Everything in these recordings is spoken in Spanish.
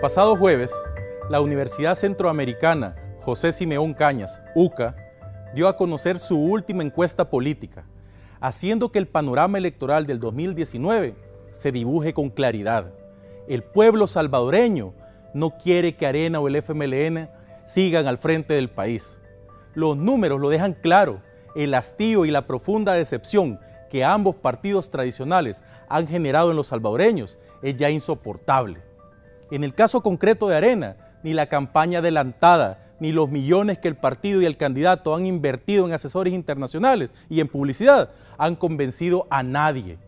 pasado jueves, la Universidad Centroamericana José Simeón Cañas, UCA, dio a conocer su última encuesta política, haciendo que el panorama electoral del 2019 se dibuje con claridad. El pueblo salvadoreño no quiere que Arena o el FMLN sigan al frente del país. Los números lo dejan claro. El hastío y la profunda decepción que ambos partidos tradicionales han generado en los salvadoreños es ya insoportable. En el caso concreto de Arena, ni la campaña adelantada, ni los millones que el partido y el candidato han invertido en asesores internacionales y en publicidad han convencido a nadie.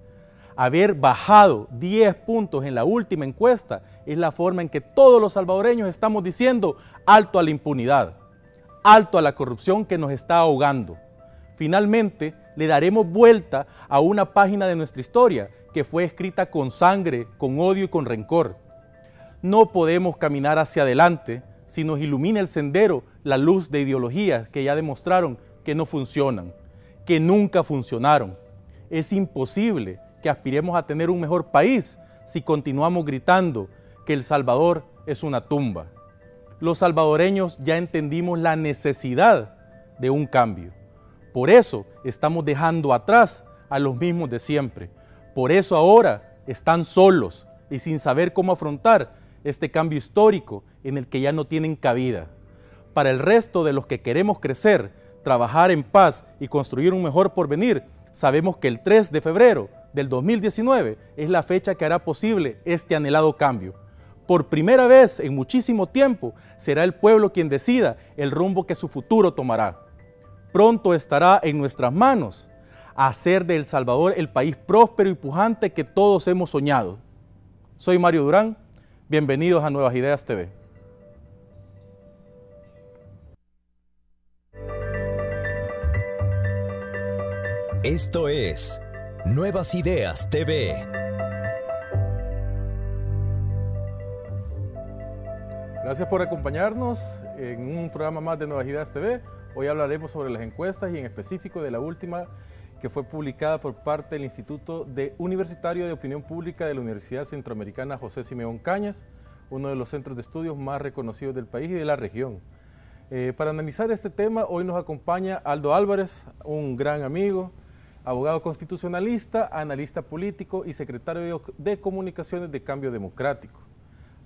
Haber bajado 10 puntos en la última encuesta es la forma en que todos los salvadoreños estamos diciendo alto a la impunidad, alto a la corrupción que nos está ahogando. Finalmente, le daremos vuelta a una página de nuestra historia que fue escrita con sangre, con odio y con rencor. No podemos caminar hacia adelante si nos ilumina el sendero la luz de ideologías que ya demostraron que no funcionan, que nunca funcionaron. Es imposible que aspiremos a tener un mejor país si continuamos gritando que El Salvador es una tumba. Los salvadoreños ya entendimos la necesidad de un cambio. Por eso estamos dejando atrás a los mismos de siempre. Por eso ahora están solos y sin saber cómo afrontar este cambio histórico en el que ya no tienen cabida. Para el resto de los que queremos crecer, trabajar en paz y construir un mejor porvenir, sabemos que el 3 de febrero del 2019 es la fecha que hará posible este anhelado cambio. Por primera vez en muchísimo tiempo será el pueblo quien decida el rumbo que su futuro tomará. Pronto estará en nuestras manos hacer de El Salvador el país próspero y pujante que todos hemos soñado. Soy Mario Durán, bienvenidos a Nuevas Ideas TV. Esto es Nuevas Ideas TV. Gracias por acompañarnos en un programa más de Nuevas Ideas TV. Hoy hablaremos sobre las encuestas y en específico de la última que fue publicada por parte del Instituto Universitario de Opinión Pública de la Universidad Centroamericana José Simeón Cañas, uno de los centros de estudios más reconocidos del país y de la región. Para analizar este tema, hoy nos acompaña Aldo Álvarez, un gran amigo, abogado constitucionalista, analista político y secretario de Comunicaciones de Cambio Democrático.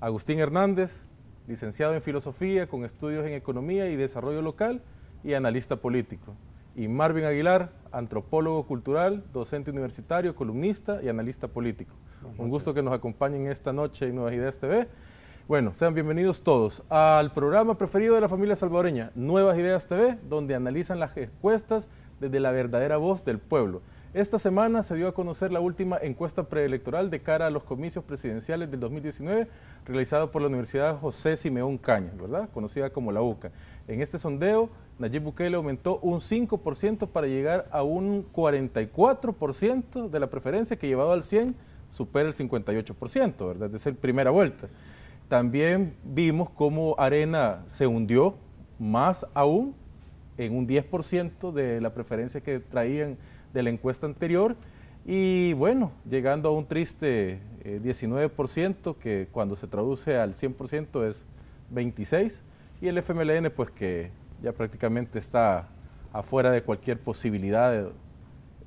Agustín Hernández, licenciado en Filosofía con estudios en Economía y Desarrollo Local y analista político. Y Marvin Aguilar, antropólogo cultural, docente universitario, columnista y analista político. Un gusto que nos acompañen esta noche en Nuevas Ideas TV. Bueno, sean bienvenidos todos al programa preferido de la familia salvadoreña, Nuevas Ideas TV, donde analizan las encuestas desde la verdadera voz del pueblo. Esta semana se dio a conocer la última encuesta preelectoral de cara a los comicios presidenciales del 2019 realizada por la Universidad José Simeón Cañas, ¿verdad? Conocida como la UCA. En este sondeo, Nayib Bukele aumentó un 5% para llegar a un 44% de la preferencia que llevado al 100 supera el 58%, ¿verdad? Desde la primera vuelta. También vimos cómo Arena se hundió más aún en un 10% de la preferencia que traían de la encuesta anterior y bueno, llegando a un triste 19% que cuando se traduce al 100% es 26% y el FMLN pues que ya prácticamente está afuera de cualquier posibilidad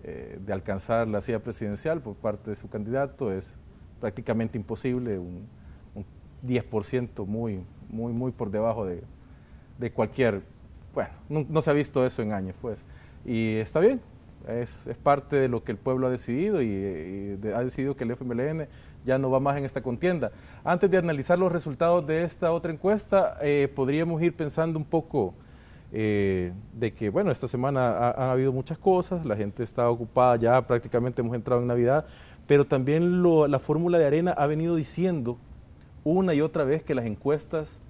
de alcanzar la silla presidencial por parte de su candidato, es prácticamente imposible, un 10% muy por debajo de cualquier, bueno, no se ha visto eso en años pues, y está bien. Es parte de lo que el pueblo ha decidido y ha decidido que el FMLN ya no va más en esta contienda. Antes de analizar los resultados de esta otra encuesta, podríamos ir pensando un poco de que, bueno, esta semana han habido muchas cosas, la gente está ocupada, ya prácticamente hemos entrado en Navidad, pero también la fórmula de Arena ha venido diciendo una y otra vez que las encuestas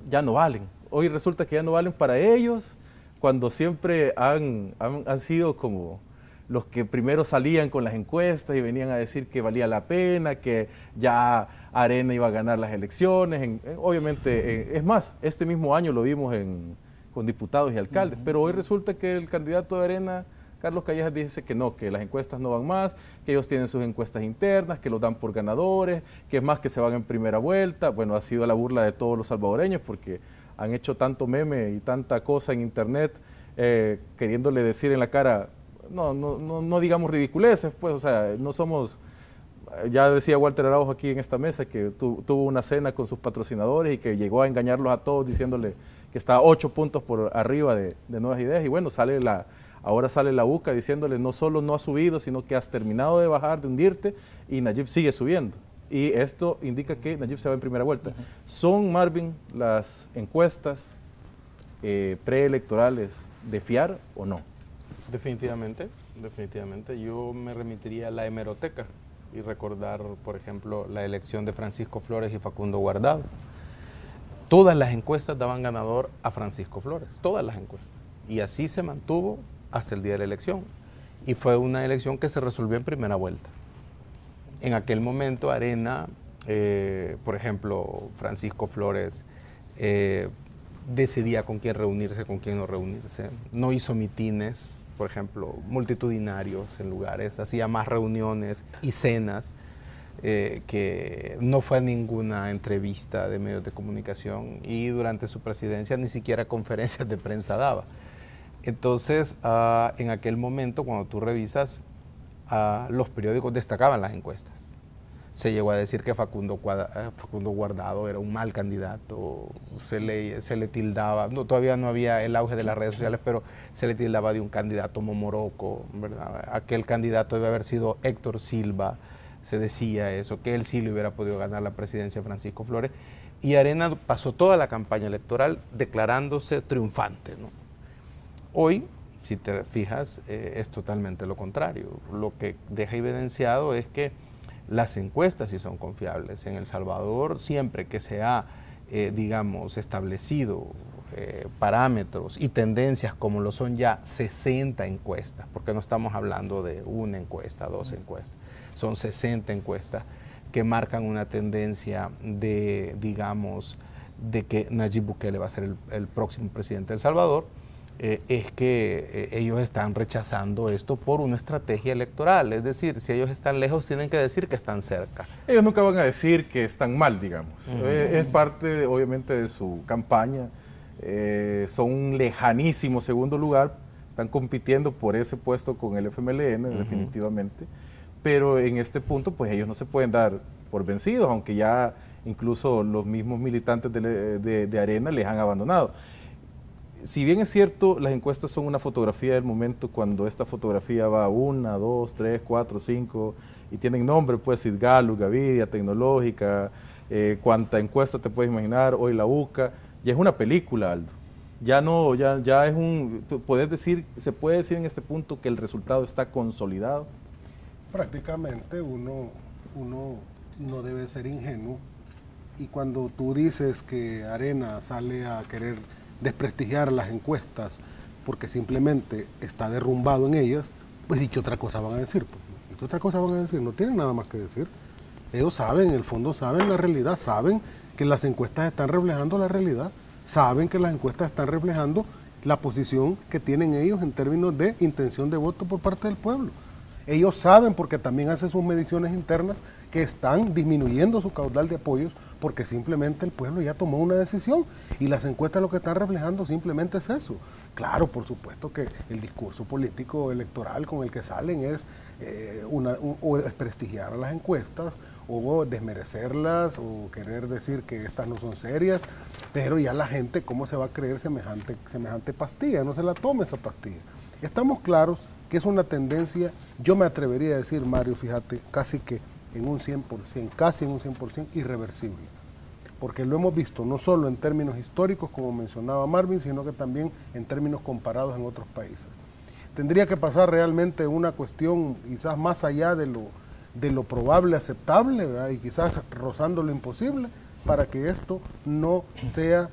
ya no valen. Hoy resulta que ya no valen para ellos, cuando siempre han sido como los que primero salían con las encuestas y venían a decir que valía la pena, que ya Arena iba a ganar las elecciones. Obviamente, es más, este mismo año lo vimos con diputados y alcaldes, pero hoy resulta que el candidato de Arena Carlos Callejas dice que no, que las encuestas no van más, que ellos tienen sus encuestas internas, que los dan por ganadores, que es más que se van en primera vuelta. Bueno, ha sido la burla de todos los salvadoreños porque han hecho tanto meme y tanta cosa en internet queriéndole decir en la cara, no digamos ridiculeces, pues, o sea, no somos... Ya decía Walter Araujo aquí en esta mesa que tuvo una cena con sus patrocinadores y que llegó a engañarlos a todos diciéndole que está 8 puntos por arriba de Nuevas Ideas, y bueno, ahora sale la UCA diciéndole no solo no has subido, sino que has terminado de bajar, de hundirte, y Nayib sigue subiendo. Y esto indica que Nayib se va en primera vuelta. ¿Son, Marvin, las encuestas preelectorales de fiar o no? Definitivamente, definitivamente. Yo me remitiría a la hemeroteca y recordar, por ejemplo, la elección de Francisco Flores y Facundo Guardado. Todas las encuestas daban ganador a Francisco Flores, todas las encuestas. Y así se mantuvo hasta el día de la elección. Y fue una elección que se resolvió en primera vuelta. En aquel momento Arena, por ejemplo, Francisco Flores, decidía con quién reunirse, con quién no reunirse. No hizo mitines, por ejemplo, multitudinarios en lugares, hacía más reuniones y cenas, que no fue a ninguna entrevista de medios de comunicación, y durante su presidencia ni siquiera conferencias de prensa daba. Entonces, en aquel momento, cuando tú revisas, los periódicos destacaban las encuestas. Se llegó a decir que Facundo Guardado era un mal candidato, se le tildaba, todavía no había el auge de las redes sociales, pero se le tildaba de un candidato momoroco, ¿verdad? Aquel candidato debe haber sido Héctor Silva, se decía eso, que él sí le hubiera podido ganar la presidencia a Francisco Flores, y Arena pasó toda la campaña electoral declarándose triunfante, ¿no? Hoy, si te fijas, es totalmente lo contrario. Lo que deja evidenciado es que las encuestas sí son confiables. En El Salvador, siempre que se ha, digamos, establecido parámetros y tendencias como lo son ya 60 encuestas, porque no estamos hablando de una encuesta, 2 encuestas, son 60 encuestas que marcan una tendencia de, digamos, de que Nayib Bukele va a ser el próximo presidente de El Salvador. Es que ellos están rechazando esto por una estrategia electoral. Es decir, si ellos están lejos, tienen que decir que están cerca. Ellos nunca van a decir que están mal, digamos. Es parte, obviamente, de su campaña. Son un lejanísimo segundo lugar. Están compitiendo por ese puesto con el FMLN, definitivamente. Pero en este punto, pues ellos no se pueden dar por vencidos, aunque ya incluso los mismos militantes de Arena les han abandonado. Si bien es cierto, las encuestas son una fotografía del momento, cuando esta fotografía va 1, 2, 3, 4, 5 y tienen nombre, pues Sidgalu, Gavidia, Tecnológica, cuánta encuesta te puedes imaginar, hoy la UCA, ya es una película, Aldo. Ya es se puede decir en este punto que el resultado está consolidado. Prácticamente uno no debe ser ingenuo, y cuando tú dices que Arena sale a querer desprestigiar las encuestas porque simplemente está derrumbado en ellas, pues ¿y qué otra cosa van a decir? ¿Y qué otra cosa van a decir? No tienen nada más que decir. Ellos saben, en el fondo saben la realidad, saben que las encuestas están reflejando la realidad, saben que las encuestas están reflejando la posición que tienen ellos en términos de intención de voto por parte del pueblo. Ellos saben, porque también hacen sus mediciones internas, que están disminuyendo su caudal de apoyos porque simplemente el pueblo ya tomó una decisión, y las encuestas lo que están reflejando simplemente es eso. Claro, por supuesto que el discurso político electoral con el que salen es o desprestigiar a las encuestas, o desmerecerlas, o querer decir que estas no son serias, pero ya la gente, ¿cómo se va a creer semejante pastilla? No se la tome esa pastilla. Estamos claros que es una tendencia, yo me atrevería a decir, Mario, fíjate, casi que en un 100%, casi en un 100% irreversible, porque lo hemos visto no solo en términos históricos, como mencionaba Marvin, sino que también en términos comparados en otros países. Tendría que pasar realmente una cuestión quizás más allá de lo probable, aceptable, ¿verdad? Y quizás rozando lo imposible, para que esto no sea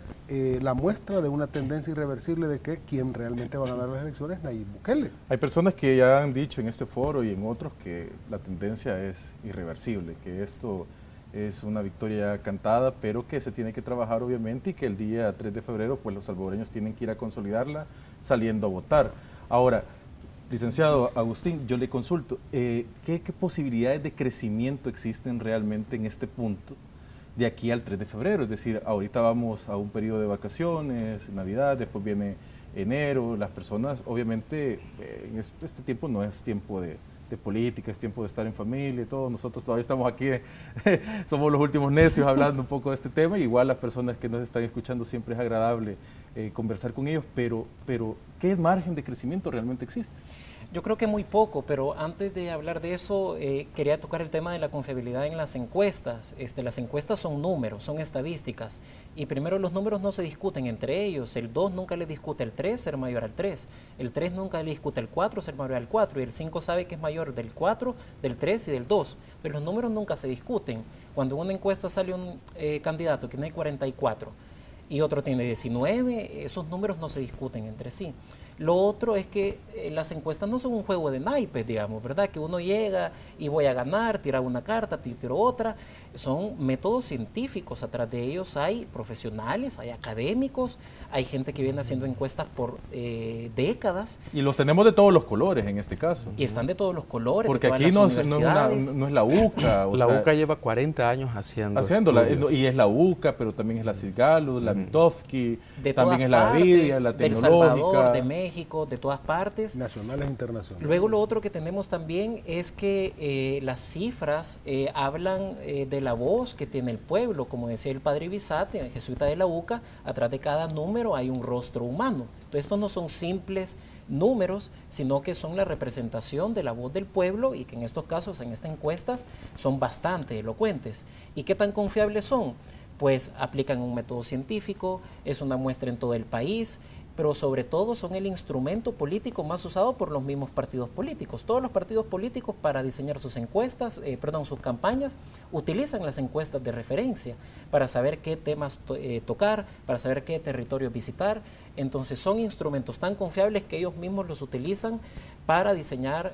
la muestra de una tendencia irreversible de que quien realmente va a ganar las elecciones es Nayib Bukele. Hay personas que ya han dicho en este foro y en otros que la tendencia es irreversible, que esto es una victoria cantada, pero que se tiene que trabajar obviamente, y que el día 3 de febrero pues los salvadoreños tienen que ir a consolidarla saliendo a votar. Ahora, Licenciado Agustín, yo le consulto, ¿qué posibilidades de crecimiento existen realmente en este punto de aquí al 3 de febrero? Es decir, ahorita vamos a un periodo de vacaciones, Navidad, después viene enero, las personas, obviamente, en este tiempo no es tiempo de política, es tiempo de estar en familia y todo. Nosotros todavía estamos aquí, somos los últimos necios hablando un poco de este tema. Igual las personas que nos están escuchando siempre es agradable conversar con ellos, pero ¿qué margen de crecimiento realmente existe? Yo creo que muy poco, pero antes de hablar de eso, quería tocar el tema de la confiabilidad en las encuestas. Las encuestas son números, son estadísticas, y primero los números no se discuten entre ellos. El 2 nunca le discute al 3 ser mayor al 3, el 3 nunca le discute al 4 ser mayor al 4, y el 5 sabe que es mayor del 4, del 3 y del 2, pero los números nunca se discuten. Cuando en una encuesta sale un candidato que tiene 44 y otro tiene 19, esos números no se discuten entre sí. Lo otro es que las encuestas no son un juego de naipes, digamos, ¿verdad? Que uno llega y voy a ganar, tirar una carta, tiro otra. Son métodos científicos, atrás de ellos hay profesionales, hay académicos, hay gente que viene haciendo encuestas por décadas. Y los tenemos de todos los colores en este caso. Y están de todos los colores. Porque aquí no es la UCA. La UCA lleva 40 años haciéndola, y es la UCA, pero también es la Cidgalus, la Mitofsky, también es la Gavidia, la Tecnológica. De El Salvador, de México, de todas partes. Nacionales e internacionales. Luego lo otro que tenemos también es que las cifras hablan de la voz que tiene el pueblo, como decía el padre Ibizate, jesuita de la UCA, atrás de cada número hay un rostro humano. Entonces estos no son simples números, sino que son la representación de la voz del pueblo, y que en estos casos, en estas encuestas, son bastante elocuentes. ¿Y qué tan confiables son? Pues aplican un método científico, es una muestra en todo el país, pero sobre todo son el instrumento político más usado por los mismos partidos políticos. Todos los partidos políticos, para diseñar sus encuestas, sus campañas, utilizan las encuestas de referencia para saber qué temas tocar, para saber qué territorio visitar. Entonces son instrumentos tan confiables que ellos mismos los utilizan para diseñar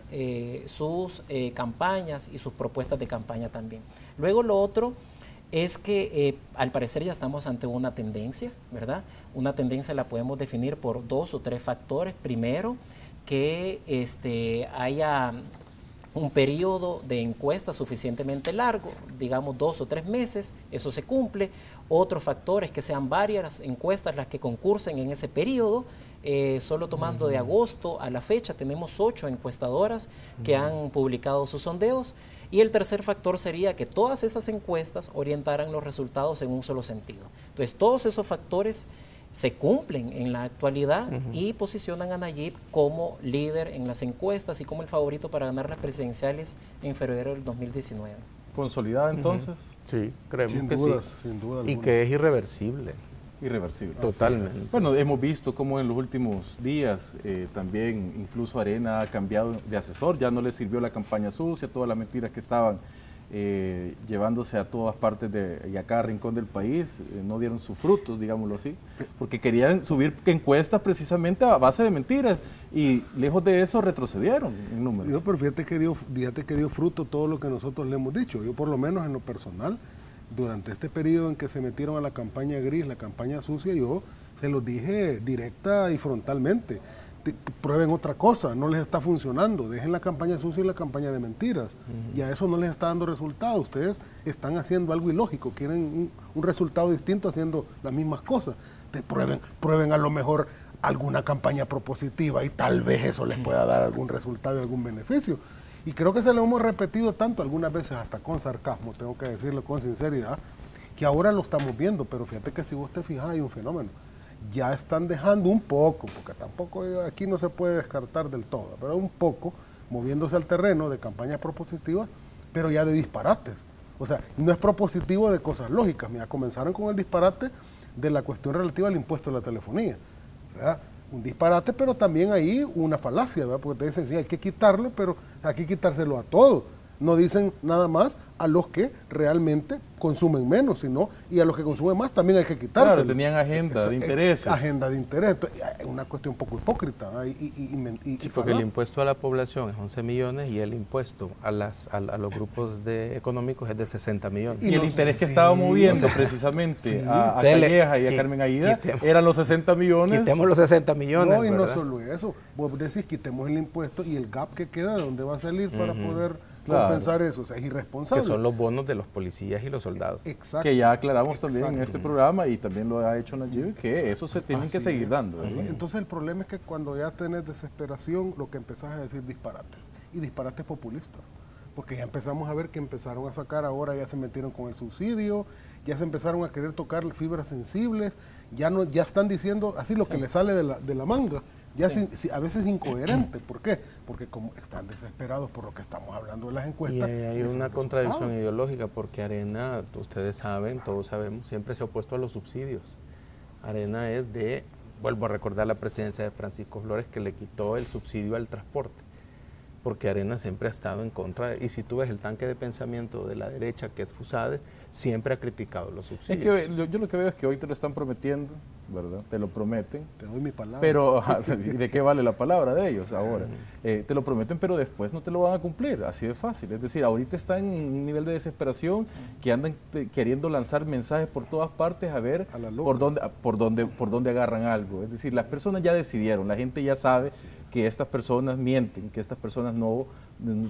sus campañas y sus propuestas de campaña también. Luego lo otro es que al parecer ya estamos ante una tendencia, ¿verdad? Una tendencia la podemos definir por 2 o 3 factores. Primero, que haya un periodo de encuesta suficientemente largo, digamos 2 o 3 meses, eso se cumple. Otro factor es que sean varias encuestas las que concursen en ese periodo. Solo tomando de agosto a la fecha tenemos 8 encuestadoras que han publicado sus sondeos. Y el tercer factor sería que todas esas encuestas orientaran los resultados en un solo sentido. Entonces todos esos factores se cumplen en la actualidad y posicionan a Nayib como líder en las encuestas y como el favorito para ganar las presidenciales en febrero del 2019. ¿Consolidada entonces? Sí, creemos Sin que dudas, sí. sin duda Y alguna. que es irreversible. Irreversible. Totalmente. Bueno, hemos visto cómo en los últimos días también incluso Arena ha cambiado de asesor, ya no le sirvió la campaña sucia, todas las mentiras que estaban llevándose a todas partes y a cada rincón del país, no dieron sus frutos, digámoslo así, porque querían subir encuestas precisamente a base de mentiras y lejos de eso retrocedieron en números. Pero fíjate que dio fruto todo lo que nosotros le hemos dicho. Yo por lo menos en lo personal, durante este periodo en que se metieron a la campaña gris, la campaña sucia, yo se los dije directa y frontalmente. Prueben otra cosa, no les está funcionando, dejen la campaña sucia y la campaña de mentiras. Y a eso no les está dando resultado. Ustedes están haciendo algo ilógico, quieren un resultado distinto haciendo las mismas cosas. Prueben a lo mejor alguna campaña propositiva y tal vez eso les pueda dar algún resultado y algún beneficio. Y creo que se lo hemos repetido tanto, algunas veces hasta con sarcasmo, tengo que decirlo con sinceridad, que ahora lo estamos viendo, pero fíjate que si vos te fijas hay un fenómeno. Ya están dejando un poco, porque tampoco aquí no se puede descartar del todo, pero un poco moviéndose al terreno de campañas propositivas, pero ya de disparates. O sea, no es propositivo de cosas lógicas. Mira, comenzaron con el disparate de la cuestión relativa al impuesto de la telefonía, ¿verdad? Un disparate, pero también ahí una falacia, ¿verdad? Porque te dicen, sí, hay que quitarlo, pero hay que quitárselo a todo. No dicen nada más a los que realmente consumen menos, sino y a los que consumen más también hay que quitarse. Claro, tenían agenda de intereses. Agenda de interés. Entonces, es una cuestión un poco hipócrita. Sí, porque el impuesto a la población es 11 millones y el impuesto a los grupos económicos es de 60 millones. Y el interés que estaba moviendo precisamente a Calleja y a Carmen Aida eran los 60 millones. Quitemos los 60 millones. No, y no solo eso. Vos decís, quitemos el impuesto y el gap que queda, ¿de dónde va a salir para poder compensar eso? O sea, es irresponsable. Que son los bonos de los policías y los soldados. Exacto. Que ya aclaramos también en este programa y también lo ha hecho Nayib, que eso se tienen que seguir dando. Entonces el problema es que cuando ya tenés desesperación, lo que empezás a decir disparates. Y disparates populistas. Porque ya empezamos a ver que empezaron a sacar, ahora ya se metieron con el subsidio, ya se empezaron a querer tocar fibras sensibles, ya están diciendo así lo que les sale de la manga. Ya a veces incoherente. ¿Por qué? Porque como están desesperados por lo que estamos hablando de las encuestas. Y hay una contradicción ideológica, porque Arena, ustedes saben, todos sabemos, siempre se ha opuesto a los subsidios. Arena es vuelvo a recordar la presidencia de Francisco Flores, que le quitó el subsidio al transporte, porque Arena siempre ha estado en contra, y si tú ves el tanque de pensamiento de la derecha, que es FUSADE, siempre ha criticado los subsidios. Es que yo lo que veo es que hoy te lo están prometiendo, ¿verdad? Te lo prometen. Te doy mi palabra. Pero, ¿de qué vale la palabra de ellos ahora? Te lo prometen, pero después no te lo van a cumplir, así de fácil. Es decir, ahorita están en un nivel de desesperación que andan queriendo lanzar mensajes por todas partes a ver por dónde agarran algo. Es decir, las personas ya decidieron, la gente ya sabe que estas personas mienten, que estas personas no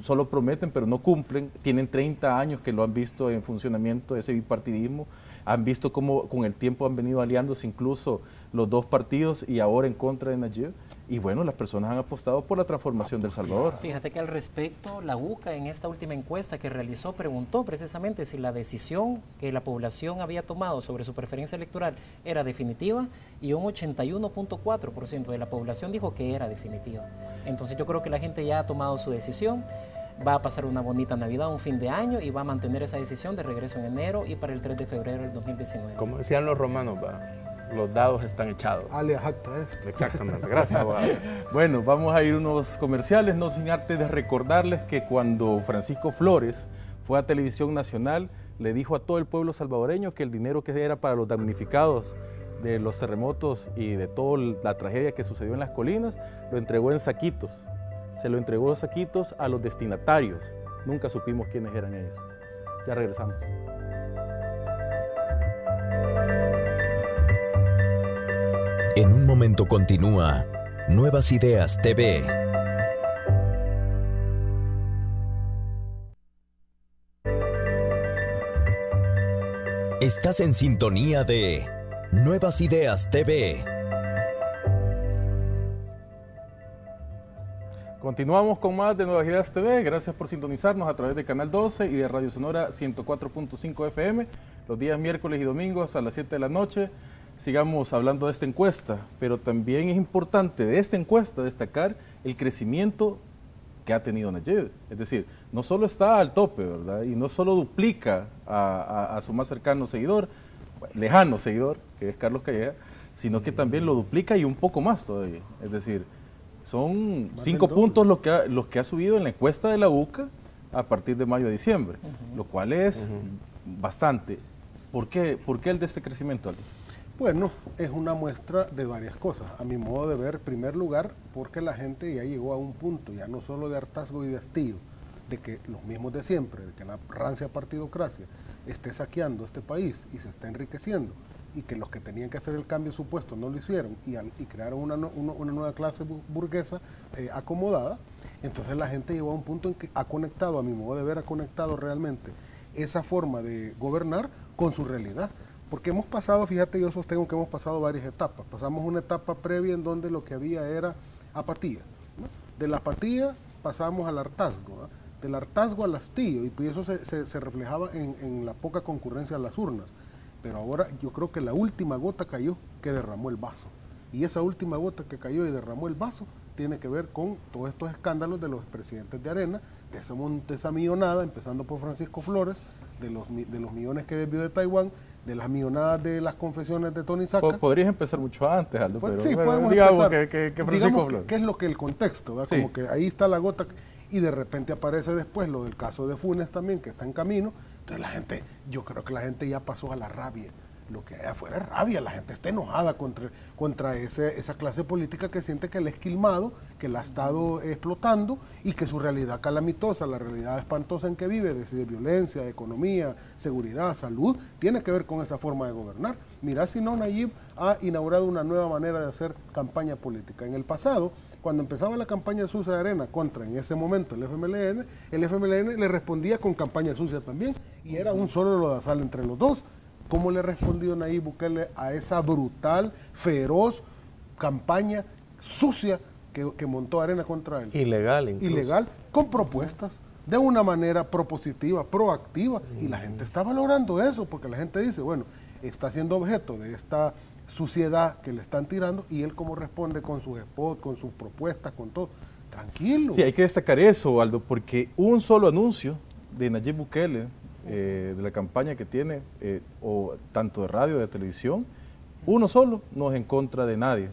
solo prometen, pero no cumplen. Tienen 30 años que lo han visto en funcionamiento ese bipartidismo. Han visto cómo con el tiempo han venido aliándose incluso los dos partidos y ahora en contra de Nayib. Y bueno, las personas han apostado por la transformación de El Salvador. Fíjate que al respecto, la UCA en esta última encuesta que realizó preguntó precisamente si la decisión que la población había tomado sobre su preferencia electoral era definitiva, y un 81.4% de la población dijo que era definitiva. Entonces yo creo que la gente ya ha tomado su decisión. Va a pasar una bonita Navidad, un fin de año, y va a mantener esa decisión de regreso en enero y para el 3 de febrero del 2019. Como decían los romanos, los dados están echados. Alea acta esto. Exactamente, gracias, abogado. Bueno, vamos a ir unos comerciales, no sin antes de recordarles que cuando Francisco Flores fue a Televisión Nacional, le dijo a todo el pueblo salvadoreño que el dinero que era para los damnificados de los terremotos y de toda la tragedia que sucedió en las colinas, lo entregó en saquitos. Se lo entregó los saquitos a los destinatarios. Nunca supimos quiénes eran ellos. Ya regresamos. En un momento continúa Nuevas Ideas TV. Estás en sintonía de Nuevas Ideas TV. Continuamos con más de Nuevas Ideas TV. Gracias por sintonizarnos a través de Canal 12 y de Radio Sonora 104.5 FM los días miércoles y domingos a las 7 de la noche. Sigamos hablando de esta encuesta, pero también es importante de esta encuesta destacar el crecimiento que ha tenido Nayib. Es decir, no solo está al tope, ¿verdad? Y no solo duplica a su más cercano seguidor, lejano seguidor, que es Carlos Calleja, sino que también lo duplica y un poco más todavía. Es decir, son 5 puntos los que ha subido en la encuesta de la UCA a partir de mayo a diciembre, lo cual es bastante. ¿Por qué el de este crecimiento, Aldo? Bueno, es una muestra de varias cosas. A mi modo de ver, en primer lugar, porque la gente ya llegó a un punto, ya no solo de hartazgo y de hastío, de que los mismos de siempre, de que la rancia partidocracia esté saqueando este país y se está enriqueciendo, y que los que tenían que hacer el cambio supuesto no lo hicieron y crearon una nueva clase burguesa acomodada. Entonces la gente llegó a un punto en que ha conectado, a mi modo de ver, ha conectado realmente esa forma de gobernar con su realidad. Porque hemos pasado, fíjate, yo sostengo que hemos pasado varias etapas. Pasamos una etapa previa en donde lo que había era apatía, ¿no? De la apatía pasamos al hartazgo, ¿no? Del hartazgo al hastío, y pues eso se reflejaba en la poca concurrencia a las urnas. Pero ahora yo creo que la última gota cayó que derramó el vaso. Y esa última gota que cayó y derramó el vaso tiene que ver con todos estos escándalos de los presidentes de Arena, de esa millonada, empezando por Francisco Flores, de los millones que desvió de Taiwán, de las millonadas de las confesiones de Tony Saca. Podrías empezar mucho antes, Aldo, pues, pero sí, bueno, podemos digamos empezar. que Francisco Flores. ¿Qué es lo que el contexto? Sí. Como que ahí está la gota. y de repente aparece después lo del caso de Funes también, que está en camino. Entonces la gente, yo creo que la gente ya pasó a la rabia. Lo que hay afuera es rabia, la gente está enojada contra esa clase política que siente que la ha esquilmado, que la ha estado explotando y que su realidad calamitosa, la realidad espantosa en que vive, de violencia, economía, seguridad, salud, tiene que ver con esa forma de gobernar. Mira si no, Nayib ha inaugurado una nueva manera de hacer campaña política. En el pasado, cuando empezaba la campaña sucia de Arena contra, en ese momento, el FMLN le respondía con campaña sucia también, y era un solo lodazal entre los dos. ¿Cómo le respondió Nayib Bukele a esa brutal, feroz campaña sucia que montó Arena contra él? Ilegal incluso. Ilegal, con propuestas, de una manera propositiva, proactiva, y la gente está valorando eso, porque la gente dice, bueno, está siendo objeto de esta suciedad que le están tirando, y él cómo responde con sus spots, con sus propuestas, con todo. Tranquilo. Sí, hay que destacar eso, Aldo, porque un solo anuncio de Nayib Bukele, de la campaña que tiene, o tanto de radio, de televisión, uno solo no es en contra de nadie.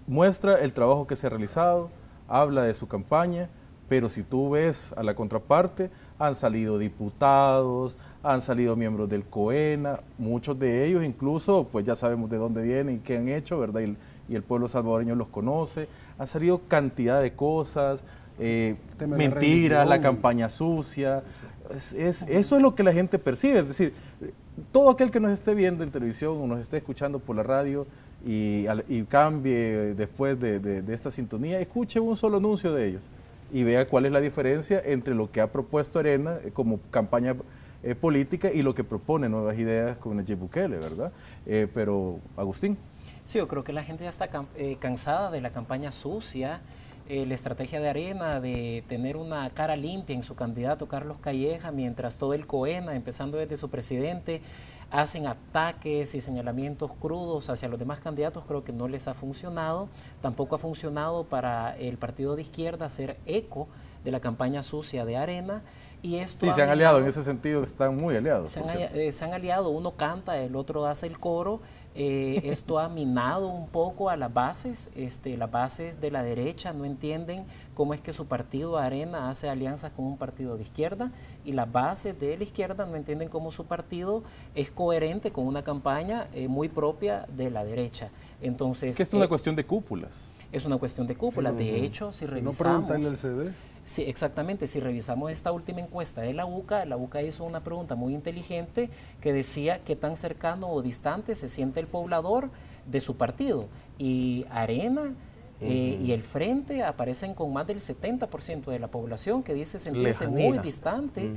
Muestra el trabajo que se ha realizado, habla de su campaña, pero si tú ves a la contraparte, han salido diputados, han salido miembros del COENA, muchos de ellos incluso, pues ya sabemos de dónde vienen y qué han hecho, ¿verdad? Y el pueblo salvadoreño los conoce. Ha salido cantidad de cosas, mentiras, la campaña sucia. Eso es lo que la gente percibe, es decir, todo aquel que nos esté viendo en televisión o nos esté escuchando por la radio y cambie después de esta sintonía, escuche un solo anuncio de ellos y vea cuál es la diferencia entre lo que ha propuesto Arena como campaña política y lo que propone Nuevas Ideas con Nayib Bukele, ¿verdad? Pero, Agustín. Sí, yo creo que la gente ya está cansada de la campaña sucia. La estrategia de Arena de tener una cara limpia en su candidato Carlos Calleja, mientras todo el COENA, empezando desde su presidente, hacen ataques y señalamientos crudos hacia los demás candidatos, creo que no les ha funcionado. Tampoco ha funcionado para el partido de izquierda hacer eco de la campaña sucia de Arena. Y esto sí, se han aliado, en ese sentido están muy aliados. Se han aliado, uno canta, el otro hace el coro. Esto ha minado un poco a las bases de la derecha no entienden cómo es que su partido Arena hace alianzas con un partido de izquierda, y las bases de la izquierda no entienden cómo su partido es coherente con una campaña muy propia de la derecha. Entonces, que es una cuestión de cúpulas. Es una cuestión de cúpulas. De hecho, si revisamos... ¿No preguntan el CD? Sí, exactamente. Si revisamos esta última encuesta de la UCA hizo una pregunta muy inteligente que decía qué tan cercano o distante se siente el poblador de su partido. Y Arena y el Frente aparecen con más del 70% de la población que dice sentirse muy distante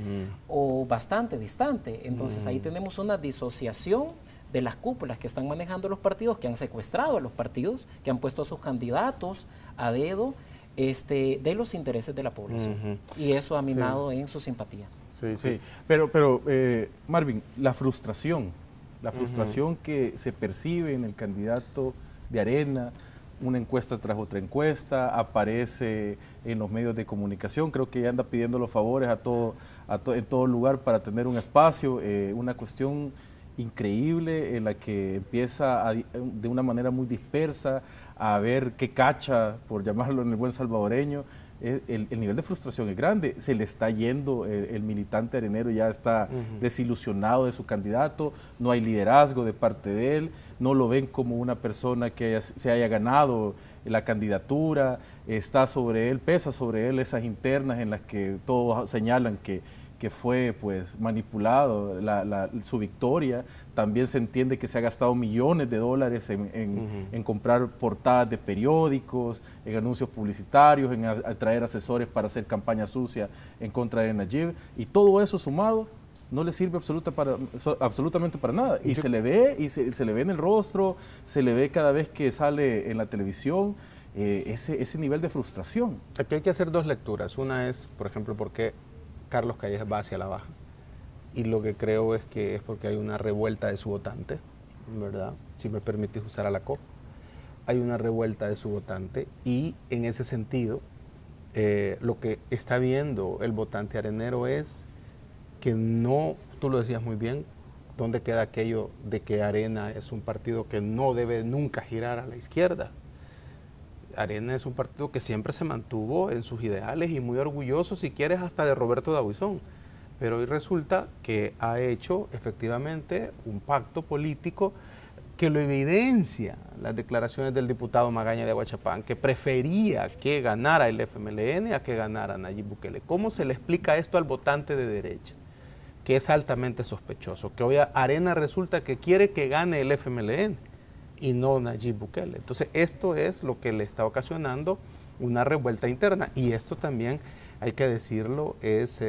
o bastante distante. Entonces ahí tenemos una disociación de las cúpulas que están manejando los partidos, que han secuestrado a los partidos, que han puesto a sus candidatos a dedo, de los intereses de la población. Y eso ha minado en su simpatía. Sí. Pero Marvin, la frustración que se percibe en el candidato de Arena, una encuesta tras otra encuesta, aparece en los medios de comunicación, creo que ya anda pidiendo los favores en todo lugar para tener un espacio, una cuestión increíble en la que empieza de una manera muy dispersa a ver qué cacha, por llamarlo en el buen salvadoreño. El nivel de frustración es grande, se le está yendo el militante arenero, ya está desilusionado de su candidato, no hay liderazgo de parte de él, no lo ven como una persona que se haya ganado la candidatura, está sobre él, pesa sobre él esas internas en las que todos señalan que fue pues manipulado su victoria. También se entiende que se ha gastado millones de dólares en comprar portadas de periódicos, en anuncios publicitarios, en atraer asesores para hacer campaña sucia en contra de Nayib, y todo eso sumado no le sirve absolutamente para nada. Y se le ve, se le ve en el rostro, se le ve cada vez que sale en la televisión ese nivel de frustración. Aquí hay que hacer dos lecturas. Una es, por ejemplo, por qué Carlos Calleja va hacia la baja, y lo que creo es que es porque hay una revuelta de su votante, ¿verdad? Si me permitís usar a la COP, hay una revuelta de su votante, y en ese sentido lo que está viendo el votante arenero es que no, tú lo decías muy bien, ¿dónde queda aquello de que Arena es un partido que no debe nunca girar a la izquierda? Arena es un partido que siempre se mantuvo en sus ideales y muy orgulloso, si quieres, hasta de Roberto Dawison. Pero hoy resulta que ha hecho efectivamente un pacto político que lo evidencia las declaraciones del diputado Magaña de Aguachapán, que prefería que ganara el FMLN a que ganara Nayib Bukele. ¿Cómo se le explica esto al votante de derecha? Que es altamente sospechoso, que hoy Arena resulta que quiere que gane el FMLN y no Nayib Bukele. Entonces esto es lo que le está ocasionando una revuelta interna, y esto también, hay que decirlo, es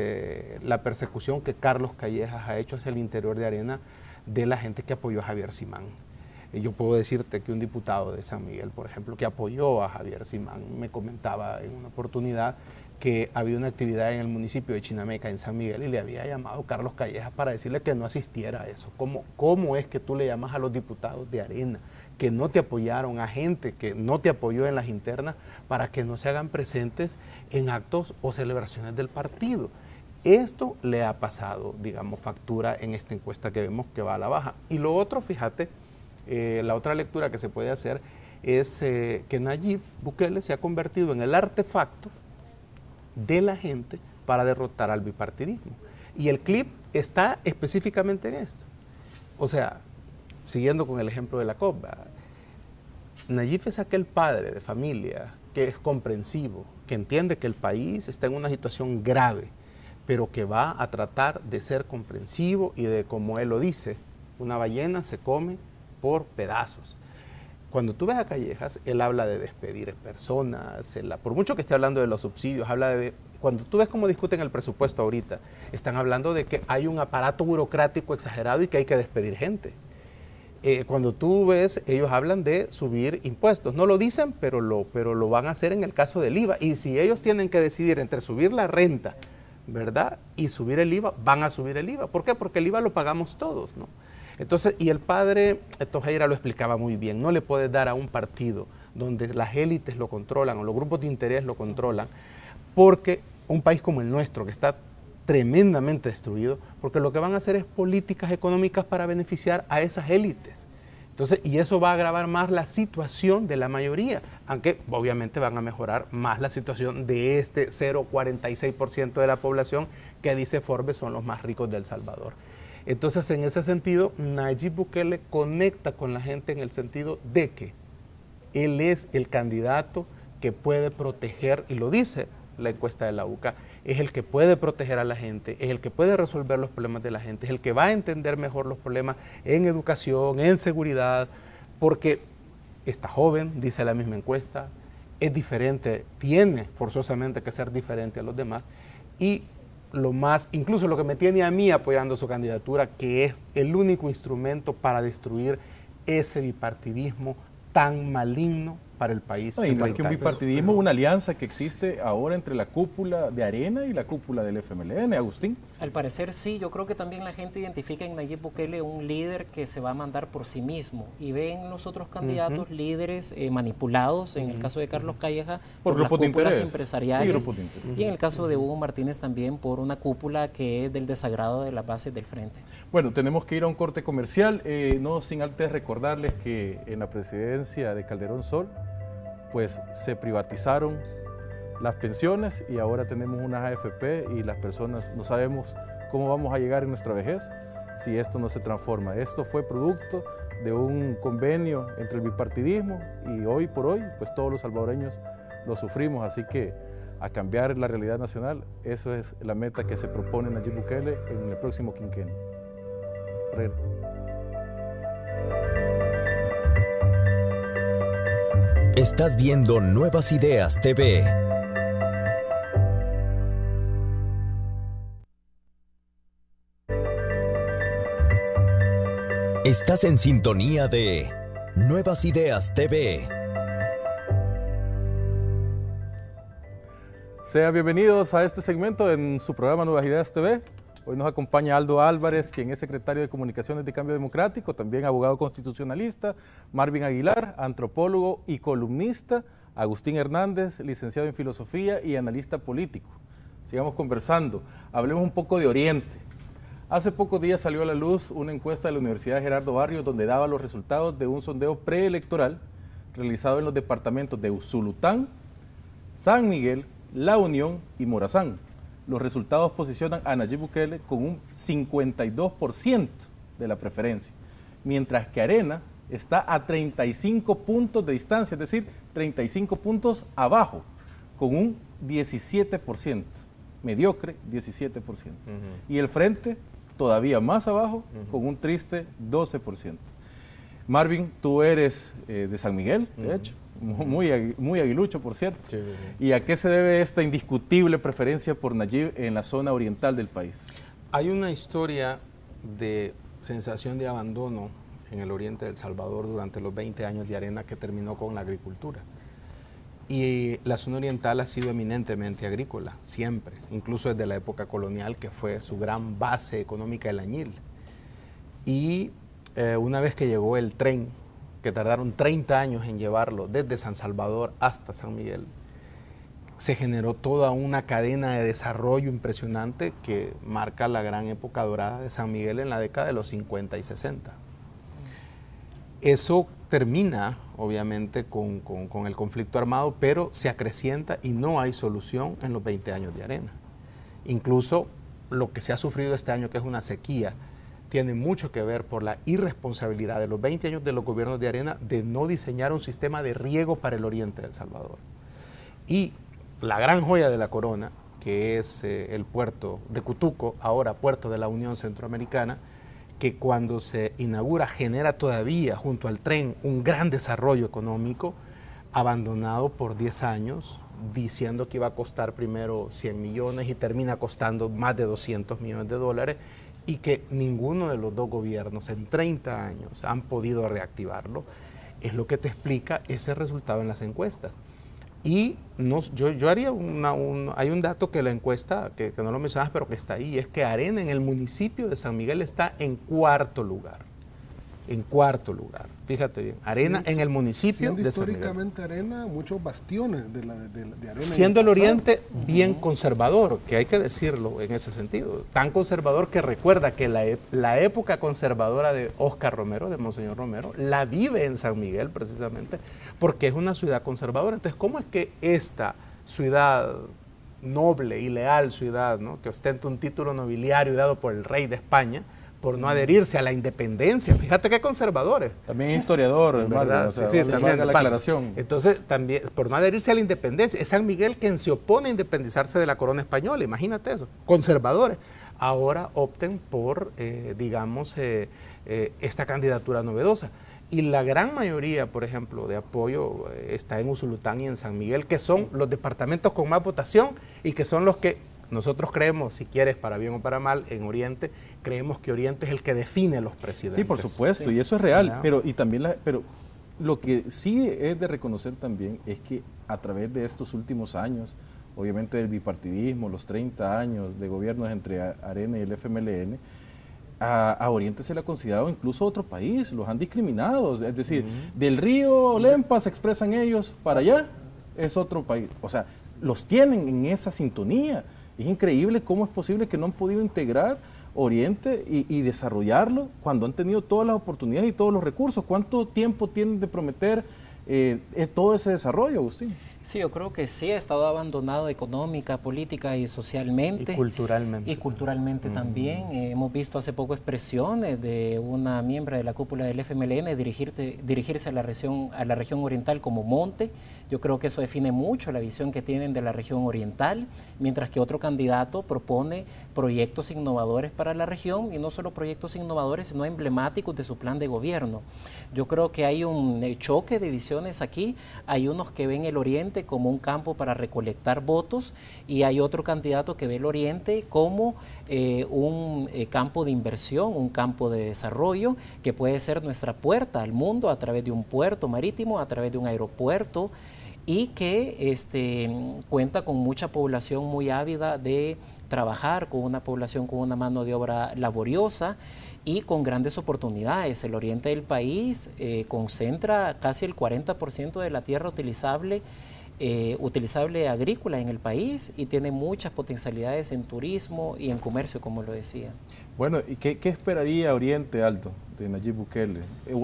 la persecución que Carlos Callejas ha hecho hacia el interior de Arena de la gente que apoyó a Javier Simán. Yo puedo decirte que un diputado de San Miguel, por ejemplo, que apoyó a Javier Simán, me comentaba en una oportunidad que había una actividad en el municipio de Chinameca, en San Miguel, y le había llamado Carlos Callejas para decirle que no asistiera a eso. ¿Cómo es que tú le llamas a los diputados de Arena que no te apoyaron, a gente que no te apoyó en las internas, para que no se hagan presentes en actos o celebraciones del partido? Esto le ha pasado, digamos, factura en esta encuesta que vemos que va a la baja. Y lo otro, fíjate, la otra lectura que se puede hacer es que Nayib Bukele se ha convertido en el artefacto de la gente para derrotar al bipartidismo. Y el clip está específicamente en esto. O sea, siguiendo con el ejemplo de la COP, Nayib es aquel padre de familia que es comprensivo, que entiende que el país está en una situación grave, pero que va a tratar de ser comprensivo y de, como él lo dice, una ballena se come por pedazos. Cuando tú ves a Callejas, él habla de despedir personas, por mucho que esté hablando de los subsidios, habla de... Cuando tú ves cómo discuten el presupuesto ahorita, están hablando de que hay un aparato burocrático exagerado y que hay que despedir gente. Cuando tú ves, ellos hablan de subir impuestos. No lo dicen, pero lo van a hacer en el caso del IVA. Y si ellos tienen que decidir entre subir la renta, ¿verdad?, y subir el IVA, van a subir el IVA. ¿Por qué? Porque el IVA lo pagamos todos, ¿no? Entonces, y el padre Tojeira lo explicaba muy bien, no le puedes dar a un partido donde las élites lo controlan o los grupos de interés lo controlan, porque un país como el nuestro, que está tremendamente destruido, porque lo que van a hacer es políticas económicas para beneficiar a esas élites. Entonces, y eso va a agravar más la situación de la mayoría, aunque obviamente van a mejorar más la situación de este 0,46% de la población que dice Forbes son los más ricos de El Salvador. Entonces, en ese sentido, Nayib Bukele conecta con la gente en el sentido de que él es el candidato que puede proteger, y lo dice la encuesta de la UCA, es el que puede proteger a la gente, es el que puede resolver los problemas de la gente, es el que va a entender mejor los problemas en educación, en seguridad, porque está joven, dice la misma encuesta, es diferente, tiene forzosamente que ser diferente a los demás, y lo más, incluso lo que me tiene a mí apoyando su candidatura, que es el único instrumento para destruir ese bipartidismo tan maligno para el país. No, y más que un bipartidismo, una alianza que existe ahora entre la cúpula de Arena y la cúpula del FMLN, Agustín. Al parecer sí, yo creo que también la gente identifica en Nayib Bukele un líder que se va a mandar por sí mismo y ven los otros candidatos líderes manipulados, en el caso de Carlos Callejas, por las cúpulas empresariales y en el caso de Hugo Martínez también por una cúpula que es del desagrado de las bases del frente. Bueno, tenemos que ir a un corte comercial, no sin antes recordarles que en la presidencia de Calderón Sol, pues se privatizaron las pensiones y ahora tenemos unas AFP y las personas no sabemos cómo vamos a llegar en nuestra vejez si esto no se transforma. Esto fue producto de un convenio entre el bipartidismo y hoy por hoy, pues todos los salvadoreños lo sufrimos, así que a cambiar la realidad nacional, eso es la meta que se propone Nayib Bukele en el próximo quinquenio. Estás viendo Nuevas Ideas TV. Estás en sintonía de Nuevas Ideas TV. Sean bienvenidos a este segmento en su programa Nuevas Ideas TV. Hoy nos acompaña Aldo Álvarez, quien es secretario de Comunicaciones de Cambio Democrático, también abogado constitucionalista, Marvin Aguilar, antropólogo y columnista, Agustín Hernández, licenciado en Filosofía y analista político. Sigamos conversando, hablemos un poco de Oriente. Hace pocos días salió a la luz una encuesta de la Universidad de Gerardo Barrios donde daba los resultados de un sondeo preelectoral realizado en los departamentos de Usulután, San Miguel, La Unión y Morazán. Los resultados posicionan a Nayib Bukele con un 52% de la preferencia, mientras que Arena está a 35 puntos de distancia, es decir, 35 puntos abajo, con un 17%, mediocre 17%. Y el Frente todavía más abajo, con un triste 12%. Marvin, tú eres de San Miguel, de hecho, muy aguilucho, por cierto. Sí. ¿Y a qué se debe esta indiscutible preferencia por Nayib en la zona oriental del país? Hay una historia de sensación de abandono en el oriente de El Salvador durante los 20 años de Arena que terminó con la agricultura. Y la zona oriental ha sido eminentemente agrícola, siempre, incluso desde la época colonial, que fue su gran base económica, el añil. Y una vez que llegó el tren, que tardaron 30 años en llevarlo desde San Salvador hasta San Miguel, se generó toda una cadena de desarrollo impresionante que marca la gran época dorada de San Miguel en la década de los 50 y 60. Eso termina, obviamente, con el conflicto armado, pero se acrecienta y no hay solución en los 20 años de Arena. Incluso lo que se ha sufrido este año, que es una sequía, tiene mucho que ver por la irresponsabilidad de los 20 años de los gobiernos de Arena de no diseñar un sistema de riego para el oriente de El Salvador. Y la gran joya de la corona, que es el puerto de Cutuco, ahora puerto de la Unión Centroamericana, que cuando se inaugura genera todavía junto al tren un gran desarrollo económico, abandonado por 10 años, diciendo que iba a costar primero 100 millones y termina costando más de 200 millones de dólares, y que ninguno de los dos gobiernos en 30 años han podido reactivarlo, es lo que te explica ese resultado en las encuestas. Y yo haría hay un dato que la encuesta, que no lo mencionas, pero que está ahí, es que Arena en el municipio de San Miguel está en cuarto lugar. En cuarto lugar. Fíjate bien, Arena en el municipio de San Miguel. Históricamente Arena, muchos bastiones de Arena. Siendo el oriente bien conservador, que hay que decirlo en ese sentido. Tan conservador que recuerda que la época conservadora de Óscar Romero, de Monseñor Romero, la vive en San Miguel precisamente, porque es una ciudad conservadora. Entonces, ¿cómo es que esta ciudad noble y leal ciudad, ¿no?, que ostenta un título nobiliario dado por el rey de España, por no adherirse a la independencia? Fíjate qué conservadores. También historiador, ¿verdad? O sea, sí, también la aclaración. Entonces, también, por no adherirse a la independencia, es San Miguel quien se opone a independizarse de la corona española, imagínate eso, conservadores. Ahora opten por, esta candidatura novedosa. Y la gran mayoría, por ejemplo, de apoyo está en Usulután y en San Miguel, que son los departamentos con más votación y que son los que nosotros creemos, si quieres, para bien o para mal, en Oriente, creemos que Oriente es el que define los presidentes. Sí, por supuesto, y eso es real, pero lo que sí es de reconocer también es que a través de estos últimos años, obviamente del bipartidismo, los 30 años de gobiernos entre Arena y el FMLN, a Oriente se le ha considerado incluso otro país, los han discriminado, es decir, del río Lempa se expresan ellos, para allá es otro país, o sea, los tienen en esa sintonía. Es increíble cómo es posible que no han podido integrar Oriente y desarrollarlo cuando han tenido todas las oportunidades y todos los recursos. ¿Cuánto tiempo tienen de prometer todo ese desarrollo, Agustín? Sí, yo creo que sí ha estado abandonado económica, política y socialmente. Y culturalmente. Y culturalmente también. Hemos visto hace poco expresiones de una miembro de la cúpula del FMLN dirigirse a la región oriental como monte. Yo creo que eso define mucho la visión que tienen de la región oriental, mientras que otro candidato propone proyectos innovadores para la región, y no solo proyectos innovadores, sino emblemáticos de su plan de gobierno. Yo creo que hay un choque de visiones aquí. Hay unos que ven el oriente como un campo para recolectar votos, y hay otro candidato que ve el oriente como un campo de inversión, un campo de desarrollo que puede ser nuestra puerta al mundo a través de un puerto marítimo, a través de un aeropuerto, y que cuenta con mucha población muy ávida de trabajar, con una población con una mano de obra laboriosa y con grandes oportunidades. El oriente del país concentra casi el 40% de la tierra utilizable agrícola en el país, y tiene muchas potencialidades en turismo y en comercio, como lo decía. Bueno, ¿y qué esperaría Oriente, Aldo, de Nayib Bukele?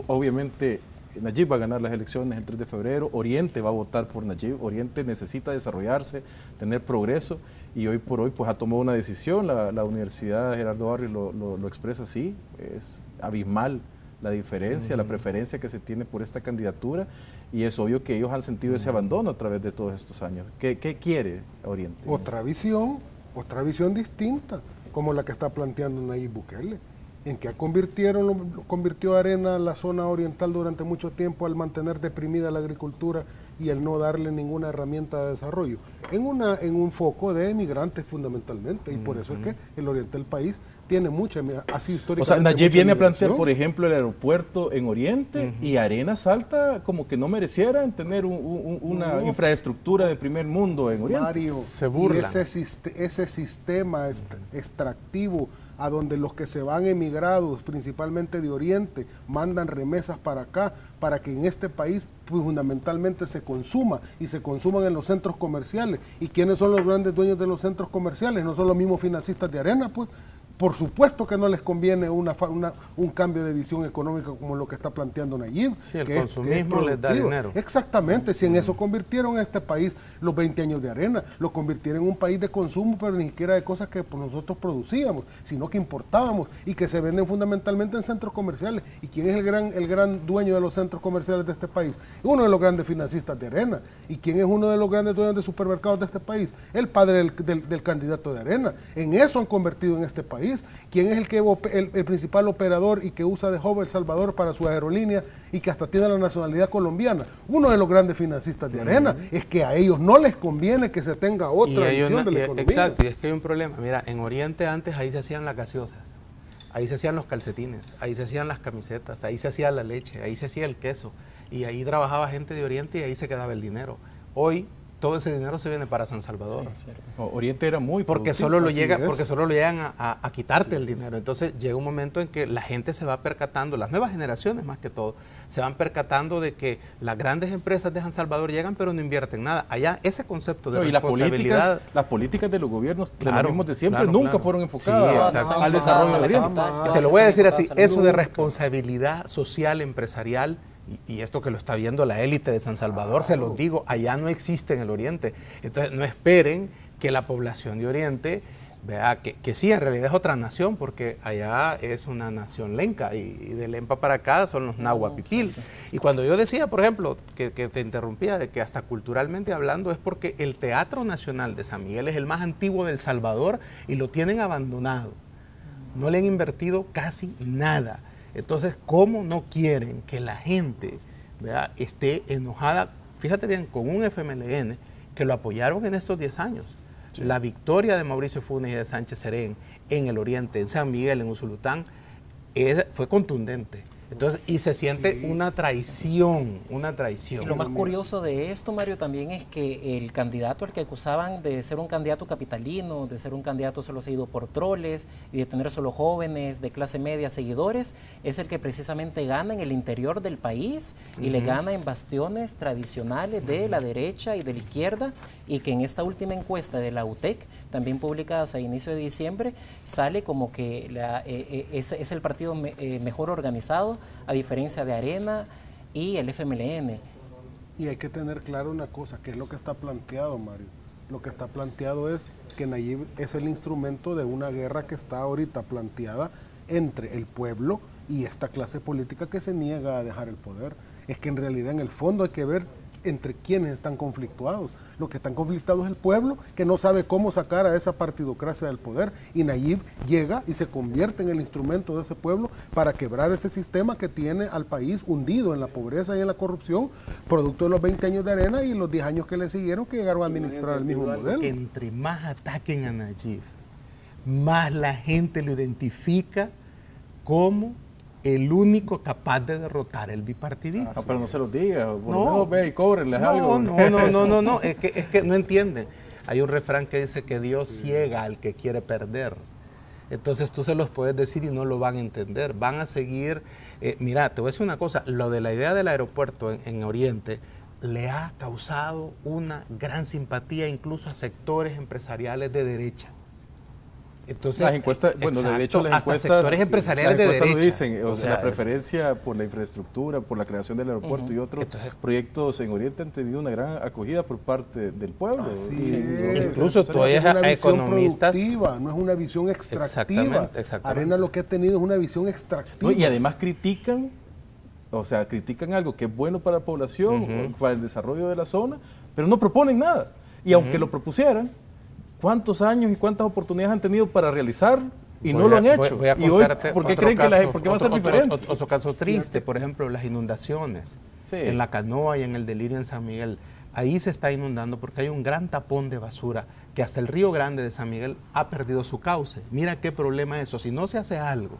Obviamente Nayib va a ganar las elecciones el 3 de febrero, Oriente va a votar por Nayib, Oriente necesita desarrollarse, tener progreso, y hoy por hoy pues ha tomado una decisión, la Universidad Gerardo Barrios lo expresa así, es abismal la diferencia, la preferencia que se tiene por esta candidatura, y es obvio que ellos han sentido ese abandono a través de todos estos años. ¿Qué quiere Oriente? Otra visión distinta, como la que está planteando Nayib Bukele. ¿En qué convirtió Arena la zona oriental durante mucho tiempo al mantener deprimida la agricultura y el no darle ninguna herramienta de desarrollo? En un foco de emigrantes fundamentalmente, y por eso es que el oriente del país tiene mucha, así históricamente. O sea, Nayib viene a plantear, migración. por ejemplo, el aeropuerto en Oriente, y Arena salta como que no merecieran tener una infraestructura de primer mundo en Oriente. Mario, Se burlan. y ese sistema extractivo a donde los que se van emigrados, principalmente de Oriente, mandan remesas para acá, para que en este país pues, fundamentalmente se consuma, y se consuman en los centros comerciales. ¿Y quiénes son los grandes dueños de los centros comerciales? No son los mismos financistas de Arena, pues. Por supuesto que no les conviene un cambio de visión económica como lo que está planteando Nayib. Sí, el consumismo les da dinero. Exactamente, si en eso convirtieron a este país los 20 años de Arena, lo convirtieron en un país de consumo, pero ni siquiera de cosas que nosotros producíamos, sino que importábamos y que se venden fundamentalmente en centros comerciales. ¿Y quién es el gran dueño de los centros comerciales de este país? Uno de los grandes financistas de Arena. ¿Y quién es uno de los grandes dueños de supermercados de este país? El padre del candidato de Arena. En eso han convertido en este país. ¿Quién es el principal operador y que usa de hub El Salvador para su aerolínea y que hasta tiene la nacionalidad colombiana? Uno de los grandes financistas de Arena. Es que a ellos no les conviene que se tenga otra visión de la economía. Exacto, y es que hay un problema. Mira, en Oriente antes ahí se hacían las gaseosas, ahí se hacían los calcetines, ahí se hacían las camisetas, ahí se hacía la leche, ahí se hacía el queso, y ahí trabajaba gente de Oriente y ahí se quedaba el dinero. Hoy todo ese dinero se viene para San Salvador. Sí, Oriente era muy porque solo lo llegan a quitarte el dinero. Entonces llega un momento en que la gente se va percatando, las nuevas generaciones más que todo, se van percatando de que las grandes empresas de San Salvador llegan pero no invierten nada. Allá ese concepto de responsabilidad... Las políticas de los gobiernos, claro, de los mismos de siempre, nunca fueron enfocadas al desarrollo de Oriente. Te lo voy a decir así, eso de responsabilidad social empresarial, y esto que lo está viendo la élite de San Salvador, se los digo, allá no existe en el Oriente. Entonces no esperen que la población de Oriente vea que sí, en realidad es otra nación, porque allá es una nación lenca, y de Lempa para acá son los Nahuapipil. Y cuando yo decía, por ejemplo, que te interrumpía, de que hasta culturalmente hablando, es porque el Teatro Nacional de San Miguel es el más antiguo del Salvador y lo tienen abandonado. No le han invertido casi nada. Entonces, ¿cómo no quieren que la gente, ¿verdad?, esté enojada? Fíjate bien, con un FMLN que lo apoyaron en estos 10 años. Sí. La victoria de Mauricio Funes y de Sánchez Serén en el Oriente, en San Miguel, en Usulután, fue contundente. Entonces, y se siente una traición. Y lo más curioso de esto, Mario, también es que el candidato al que acusaban de ser un candidato capitalino, de ser un candidato solo seguido por troles y de tener solo jóvenes de clase media seguidores, es el que precisamente gana en el interior del país y le gana en bastiones tradicionales de la derecha y de la izquierda, y que en esta última encuesta de la UTEC, también publicada a inicio de diciembre, sale como que es el partido mejor organizado, a diferencia de Arena y el FMLN. Y hay que tener claro una cosa, que es lo que está planteado, Mario. Lo que está planteado es que Nayib es el instrumento de una guerra que está ahorita planteada entre el pueblo y esta clase política que se niega a dejar el poder. Es que en realidad en el fondo hay que ver entre quiénes están conflictuados. Lo que están conflictados es el pueblo, que no sabe cómo sacar a esa partidocracia del poder, y Nayib llega y se convierte en el instrumento de ese pueblo para quebrar ese sistema que tiene al país hundido en la pobreza y en la corrupción, producto de los 20 años de Arena y los 10 años que le siguieron, que llegaron a administrar el mismo modelo. Que entre más ataquen a Nayib, más la gente lo identifica como el único capaz de derrotar el bipartidismo. No, pero no se los diga, por lo menos ve y cóbrenles algo. No, es que no entienden. Hay un refrán que dice que Dios ciega al que quiere perder. Entonces tú se los puedes decir y no lo van a entender. Van a seguir. Mira, te voy a decir una cosa, lo de la idea del aeropuerto en Oriente le ha causado una gran simpatía incluso a sectores empresariales de derecha. Entonces, las encuestas, bueno, de hecho las hasta encuestas, sectores empresariales de derecha. lo dicen, o sea, la es- preferencia por la infraestructura, por la creación del aeropuerto y otros proyectos en Oriente han tenido una gran acogida por parte del pueblo. Así Y es. Incluso tú oyes es una a visión economistas. productiva, no es una visión extractiva. Exactamente. Arena lo que ha tenido es una visión extractiva. no, y además critican, o sea, critican algo que es bueno para la población, para el desarrollo de la zona, pero no proponen nada. Y aunque lo propusieran, ¿cuántos años y cuántas oportunidades han tenido para realizarlo? Y no lo han hecho. Voy a y hoy, contarte ¿por qué otro creen que caso, por qué va a ser diferente? Otro caso triste, por ejemplo, las inundaciones. Sí. En La Canoa y en el Delirio en San Miguel. Ahí se está inundando porque hay un gran tapón de basura que hasta el Río Grande de San Miguel ha perdido su cauce. Mira qué problema es eso. Si no se hace algo,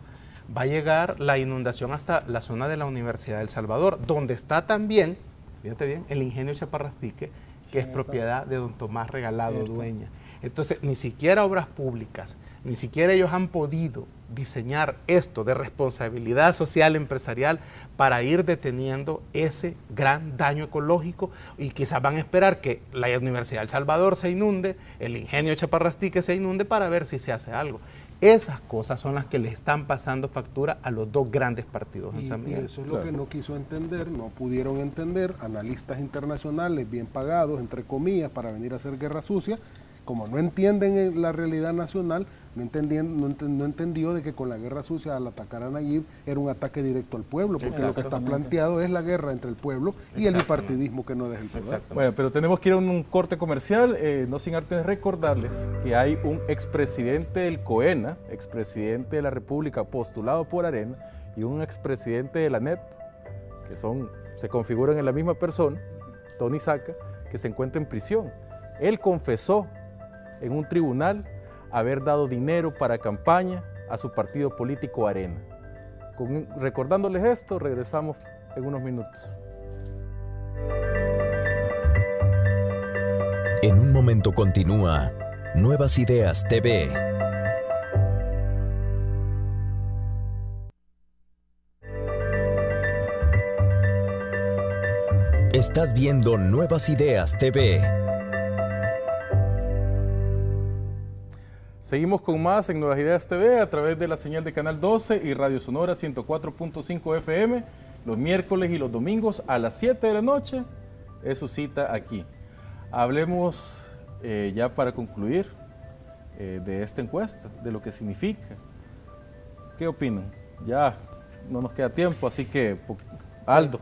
va a llegar la inundación hasta la zona de la Universidad de El Salvador, donde está también, fíjate bien, el ingenio Chaparrastique, que es propiedad de don Tomás Regalado Dueña. Entonces, ni siquiera obras públicas, ni siquiera ellos han podido diseñar esto de responsabilidad social empresarial para ir deteniendo ese gran daño ecológico, y quizás van a esperar que la Universidad de El Salvador se inunde, el ingenio Chaparrastique se inunde para ver si se hace algo. Esas cosas son las que le están pasando factura a los dos grandes partidos en San Y Miguel. eso es lo que no quiso entender, no pudieron entender analistas internacionales bien pagados, entre comillas, para venir a hacer guerra sucia. Como no entienden la realidad nacional, no entendió de que con la guerra sucia, al atacar a Nayib, era un ataque directo al pueblo, porque lo que está planteado es la guerra entre el pueblo y el bipartidismo que no deja el poder. Bueno, pero tenemos que ir a un corte comercial, no sin antes recordarles que hay un expresidente del COENA, expresidente de la República postulado por Arena, y un expresidente de la NEP, que se configuran en la misma persona, Tony Saca, que se encuentra en prisión. Él confesó en un tribunal haber dado dinero para campaña a su partido político Arena. Recordándoles esto, regresamos en unos minutos. En un momento continúa Nuevas Ideas TV. Estás viendo Nuevas Ideas TV. Seguimos con más en Nuevas Ideas TV a través de la señal de Canal 12 y Radio Sonora 104.5 FM, los miércoles y los domingos a las 7 de la noche, es su cita aquí. Hablemos ya para concluir de esta encuesta, de lo que significa. ¿Qué opinan? Ya no nos queda tiempo, así que Aldo.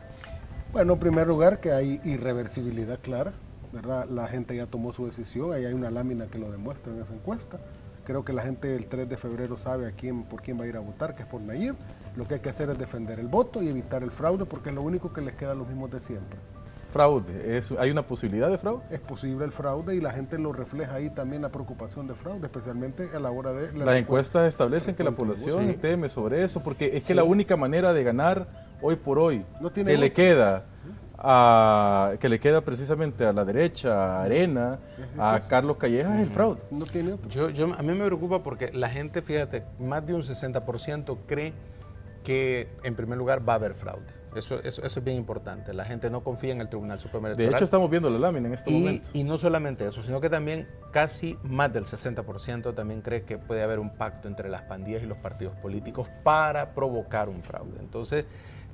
Bueno, en primer lugar, que hay irreversibilidad clara, ¿verdad? La gente ya tomó su decisión, ahí hay una lámina que lo demuestra en esa encuesta. Creo que la gente el 3 de febrero sabe por quién va a ir a votar, que es por Nayib. Lo que hay que hacer es defender el voto y evitar el fraude, porque es lo único que les queda a los mismos de siempre. Fraude, ¿hay una posibilidad de fraude? Es posible el fraude y la gente lo refleja ahí también, la preocupación de fraude, especialmente a la hora de... Las encuestas establecen que la población teme sobre eso, porque es que la única manera de ganar hoy por hoy, que le queda precisamente a la derecha, a Arena, a Carlos Callejas, es el fraude. No tiene otro. A mí me preocupa porque la gente, fíjate, más de un 60% cree que en primer lugar va a haber fraude. Eso es bien importante. La gente no confía en el Tribunal Supremo Electoral. De hecho, estamos viendo la lámina en este momento. Y no solamente eso, sino que también casi más del 60% también cree que puede haber un pacto entre las pandillas y los partidos políticos para provocar un fraude. Entonces,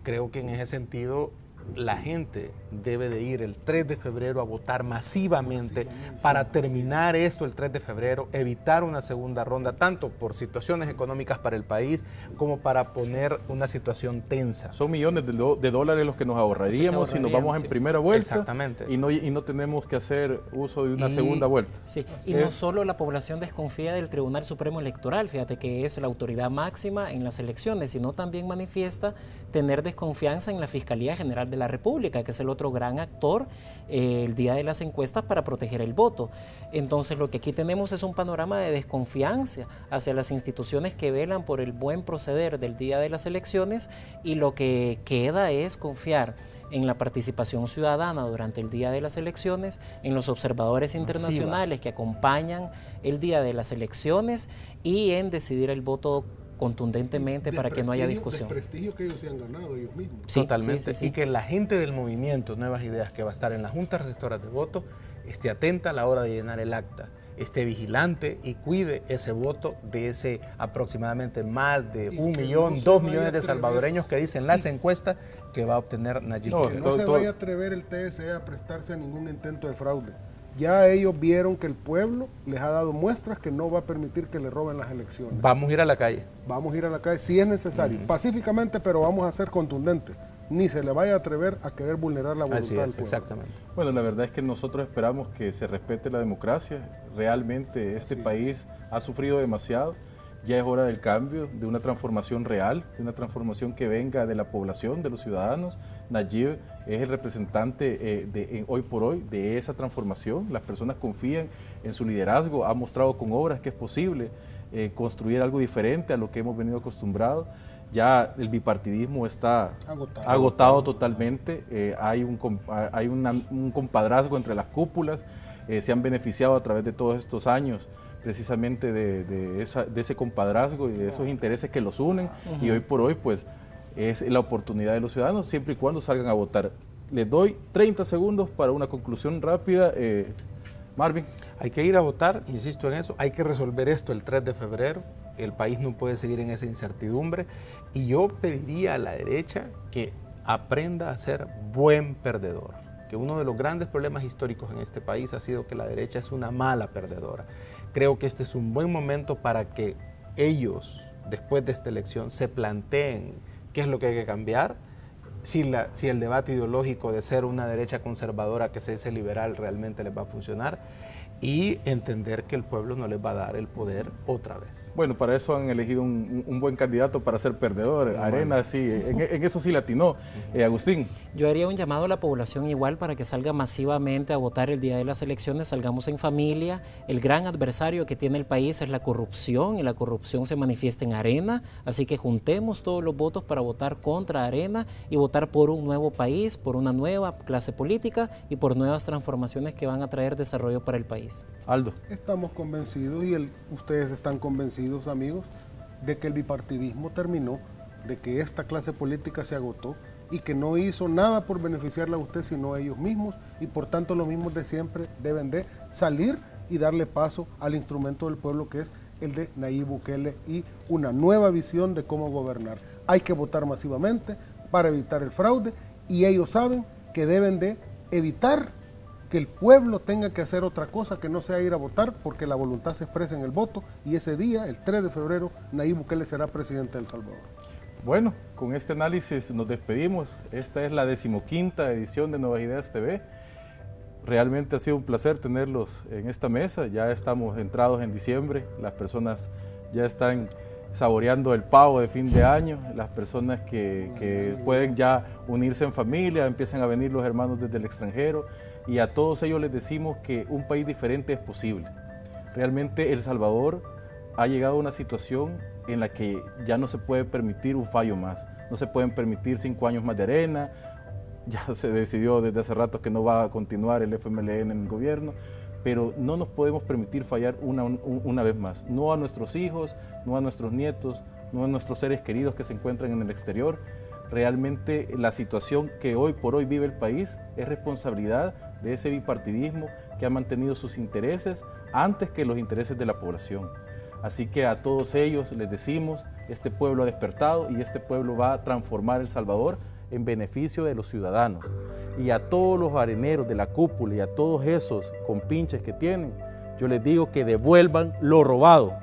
creo que en ese sentido la gente debe de ir el 3 de febrero a votar masivamente para terminar esto el 3 de febrero, evitar una segunda ronda, tanto por situaciones económicas para el país como para poner una situación tensa. Son millones de dólares los que nos ahorraríamos si nos vamos en primera vuelta. Exactamente. Y no tenemos que hacer uso de una segunda vuelta. Sí. Y no solo la población desconfía del Tribunal Supremo Electoral, fíjate que es la autoridad máxima en las elecciones, sino también manifiesta tener desconfianza en la Fiscalía General de la República, que es el otro gran actor el día de las encuestas para proteger el voto. Entonces lo que aquí tenemos es un panorama de desconfianza hacia las instituciones que velan por el buen proceder del día de las elecciones, y lo que queda es confiar en la participación ciudadana durante el día de las elecciones, en los observadores internacionales que acompañan el día de las elecciones y en decidir el voto contundentemente para que no haya discusión. El prestigio que ellos se han ganado ellos mismos. Sí, totalmente. sí. Y que la gente del movimiento Nuevas Ideas que va a estar en las juntas receptoras de voto esté atenta a la hora de llenar el acta esté vigilante y cuide ese voto de ese aproximadamente más de 1 millón, 2 millones de salvadoreños que dicen las encuestas que va a obtener Nayib Bukele. No se vaya a atrever el TSE a prestarse a ningún intento de fraude. Ya ellos vieron que el pueblo les ha dado muestras que no va a permitir que le roben las elecciones. Vamos a ir a la calle. Vamos a ir a la calle si es necesario, pacíficamente, pero vamos a ser contundentes. Ni se le vaya a atrever a querer vulnerar la voluntad del pueblo. Exactamente. Bueno, la verdad es que nosotros esperamos que se respete la democracia. Realmente este país ha sufrido demasiado. Ya es hora del cambio, de una transformación real, de una transformación que venga de la población, de los ciudadanos. Nayib es el representante hoy por hoy de esa transformación. Las personas confían en su liderazgo, ha mostrado con obras que es posible construir algo diferente a lo que hemos venido acostumbrados. Ya el bipartidismo está agotado totalmente, hay un compadrazgo entre las cúpulas, se han beneficiado a través de todos estos años precisamente de ese compadrazgo y de esos intereses que los unen, y hoy por hoy pues es la oportunidad de los ciudadanos siempre y cuando salgan a votar. Les doy 30 segundos para una conclusión rápida. Marvin. Hay que ir a votar, insisto en eso, hay que resolver esto el 3 de febrero, el país no puede seguir en esa incertidumbre, y yo pediría a la derecha que aprenda a ser buen perdedor, que uno de los grandes problemas históricos en este país ha sido que la derecha es una mala perdedora. Creo que este es un buen momento para que ellos, después de esta elección, se planteen qué es lo que hay que cambiar, si el debate ideológico de ser una derecha conservadora que se dice liberal realmente les va a funcionar, y entender que el pueblo no les va a dar el poder otra vez. Bueno, para eso han elegido un buen candidato para ser perdedor. Arena, sí, en eso sí latinó. Agustín. Yo haría un llamado a la población igual para que salga masivamente a votar el día de las elecciones, salgamos en familia. El gran adversario que tiene el país es la corrupción, y la corrupción se manifiesta en Arena, así que juntemos todos los votos para votar contra Arena y votar por un nuevo país, por una nueva clase política y por nuevas transformaciones que van a traer desarrollo para el país. Aldo. Estamos convencidos y ustedes están convencidos, amigos, de que el bipartidismo terminó, de que esta clase política se agotó y que no hizo nada por beneficiarla a usted sino a ellos mismos, y por tanto los mismos de siempre deben de salir y darle paso al instrumento del pueblo, que es el de Nayib Bukele, y una nueva visión de cómo gobernar. Hay que votar masivamente para evitar el fraude, y ellos saben que deben de evitar que el pueblo tenga que hacer otra cosa que no sea ir a votar, porque la voluntad se expresa en el voto, y ese día, el 3 de febrero, Nayib Bukele será presidente de El Salvador. Bueno, con este análisis nos despedimos. Esta es la 15ª edición de Nuevas Ideas TV. Realmente ha sido un placer tenerlos en esta mesa. Ya estamos entrados en diciembre, las personas ya están saboreando el pavo de fin de año, las personas que pueden ya unirse en familia, empiezan a venir los hermanos desde el extranjero, y a todos ellos les decimos que un país diferente es posible. Realmente El Salvador ha llegado a una situación en la que ya no se puede permitir un fallo más, no se pueden permitir 5 años más de Arena, ya se decidió desde hace rato que no va a continuar el FMLN en el gobierno, pero no nos podemos permitir fallar una vez más, no a nuestros hijos, no a nuestros nietos, no a nuestros seres queridos que se encuentran en el exterior. Realmente la situación que hoy por hoy vive el país es responsabilidad de ese bipartidismo que ha mantenido sus intereses antes que los intereses de la población. Así que a todos ellos les decimos, este pueblo ha despertado y este pueblo va a transformar El Salvador en beneficio de los ciudadanos. Y a todos los areneros de la cúpula y a todos esos compinches que tienen, yo les digo que devuelvan lo robado.